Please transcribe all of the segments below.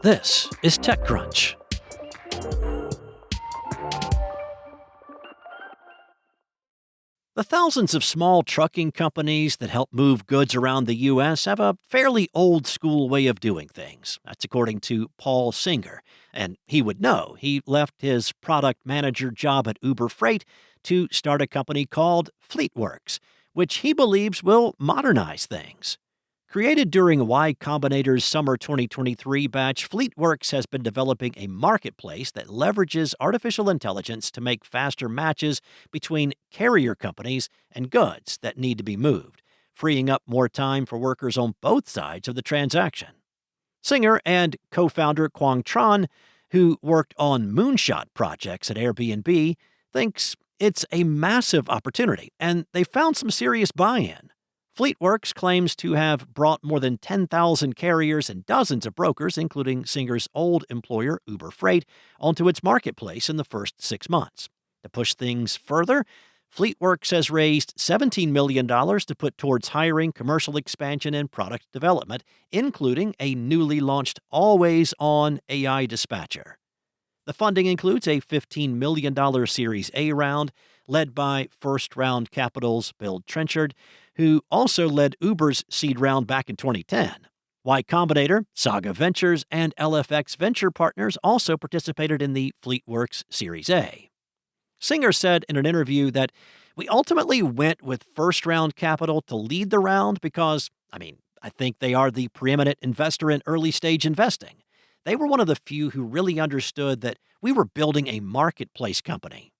This is TechCrunch. The thousands of small trucking companies that help move goods around the U.S. have a fairly old school way of doing things. That's according to Paul Singer. And he would know. He left his product manager job at Uber Freight to start a company called FleetWorks, which he believes will modernize things. Created during Y Combinator's summer 2023 batch, FleetWorks has been developing a marketplace that leverages artificial intelligence to make faster matches between carrier companies and goods that need to be moved, freeing up more time for workers on both sides of the transaction. Singer and co-founder Quang Tran, who worked on moonshot projects at Airbnb, thinks it's a massive opportunity, and they found some serious buy-in. FleetWorks claims to have brought more than 10,000 carriers and dozens of brokers, including Singer's old employer, Uber Freight, onto its marketplace in the first 6 months. To push things further, FleetWorks has raised $17 million to put towards hiring, commercial expansion, and product development, including a newly launched always-on AI dispatcher. The funding includes a $15 million Series A round, led by first-round capital's Bill Trenchard, who also led Uber's seed round back in 2010. Y Combinator, Saga Ventures, and LFX Venture Partners also participated in the FleetWorks Series A. Singer said in an interview that we ultimately went with first-round capital to lead the round because, I think they are the preeminent investor in early-stage investing. They were one of the few who really understood that we were building a marketplace company.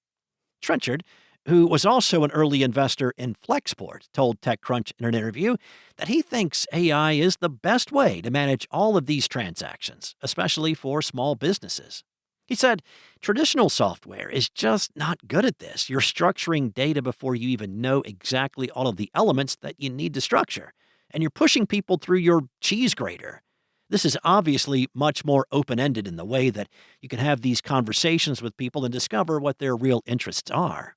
Trenchard, who was also an early investor in Flexport, told TechCrunch in an interview that he thinks AI is the best way to manage all of these transactions, especially for small businesses. He said, traditional software is just not good at this. You're structuring data before you even know exactly all of the elements that you need to structure, and you're pushing people through your cheese grater. This is obviously much more open-ended in the way that you can have these conversations with people and discover what their real interests are.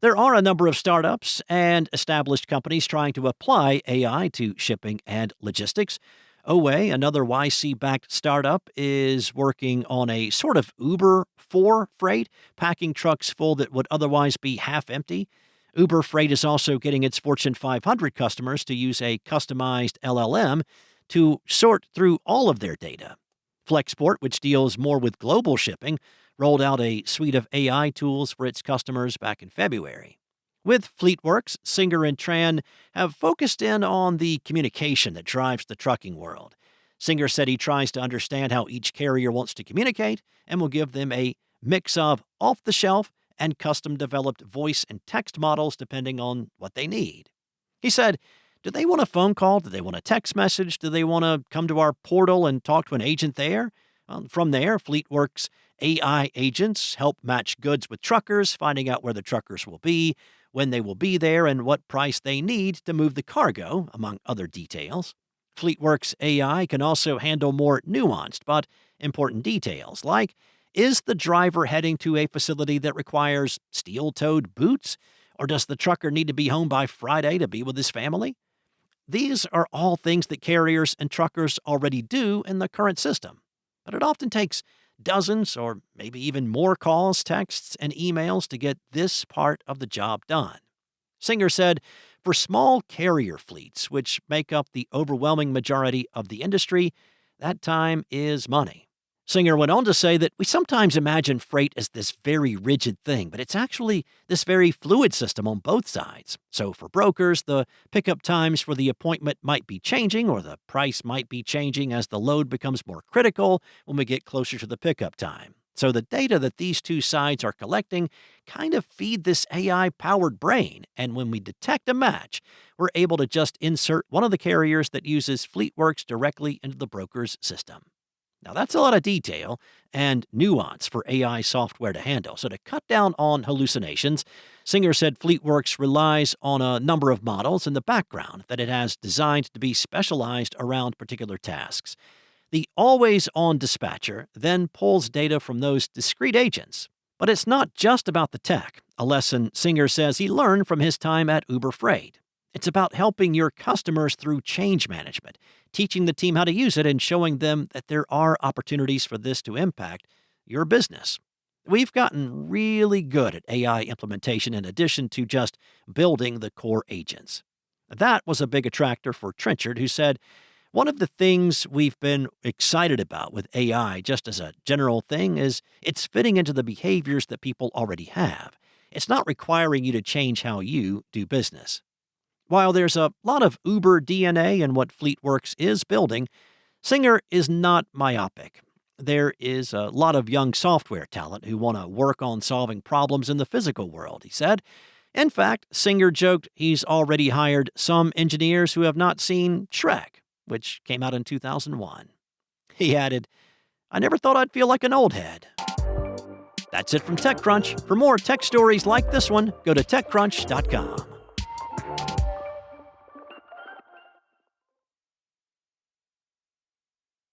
There are a number of startups and established companies trying to apply AI to shipping and logistics. Oway, another YC-backed startup, is working on a sort of Uber for freight, packing trucks full that would otherwise be half empty. Uber Freight is also getting its Fortune 500 customers to use a customized LLM to sort through all of their data. Flexport, which deals more with global shipping, rolled out a suite of AI tools for its customers back in February. With FleetWorks, Singer and Tran have focused in on the communication that drives the trucking world. Singer said he tries to understand how each carrier wants to communicate and will give them a mix of off-the-shelf and custom-developed voice and text models depending on what they need. He said, do they want a phone call? Do they want a text message? Do they want to come to our portal and talk to an agent there? From there, FleetWorks AI agents help match goods with truckers, finding out where the truckers will be, when they will be there, and what price they need to move the cargo, among other details. FleetWorks AI can also handle more nuanced but important details, like, is the driver heading to a facility that requires steel-toed boots? Or does the trucker need to be home by Friday to be with his family? These are all things that carriers and truckers already do in the current system, but it often takes dozens or maybe even more calls, texts, and emails to get this part of the job done. Singer said, for small carrier fleets, which make up the overwhelming majority of the industry, that time is money. Singer went on to say that we sometimes imagine freight as this very rigid thing, but it's actually this very fluid system on both sides. So for brokers, the pickup times for the appointment might be changing, or the price might be changing as the load becomes more critical when we get closer to the pickup time. So the data that these two sides are collecting kind of feed this AI-powered brain, and when we detect a match, we're able to just insert one of the carriers that uses FleetWorks directly into the broker's system. Now, that's a lot of detail and nuance for AI software to handle. So to cut down on hallucinations, Singer said FleetWorks relies on a number of models in the background that it has designed to be specialized around particular tasks. The always-on dispatcher then pulls data from those discrete agents. But it's not just about the tech, a lesson Singer says he learned from his time at Uber Freight. It's about helping your customers through change management, teaching the team how to use it, and showing them that there are opportunities for this to impact your business. We've gotten really good at AI implementation in addition to just building the core agents. That was a big attractor for Trenchard, who said, one of the things we've been excited about with AI, just as a general thing, is it's fitting into the behaviors that people already have. It's not requiring you to change how you do business. While there's a lot of Uber DNA in what FleetWorks is building, Singer is not myopic. There is a lot of young software talent who want to work on solving problems in the physical world, he said. In fact, Singer joked he's already hired some engineers who have not seen Shrek, which came out in 2001. He added, I never thought I'd feel like an old head. That's it from TechCrunch. For more tech stories like this one, go to TechCrunch.com.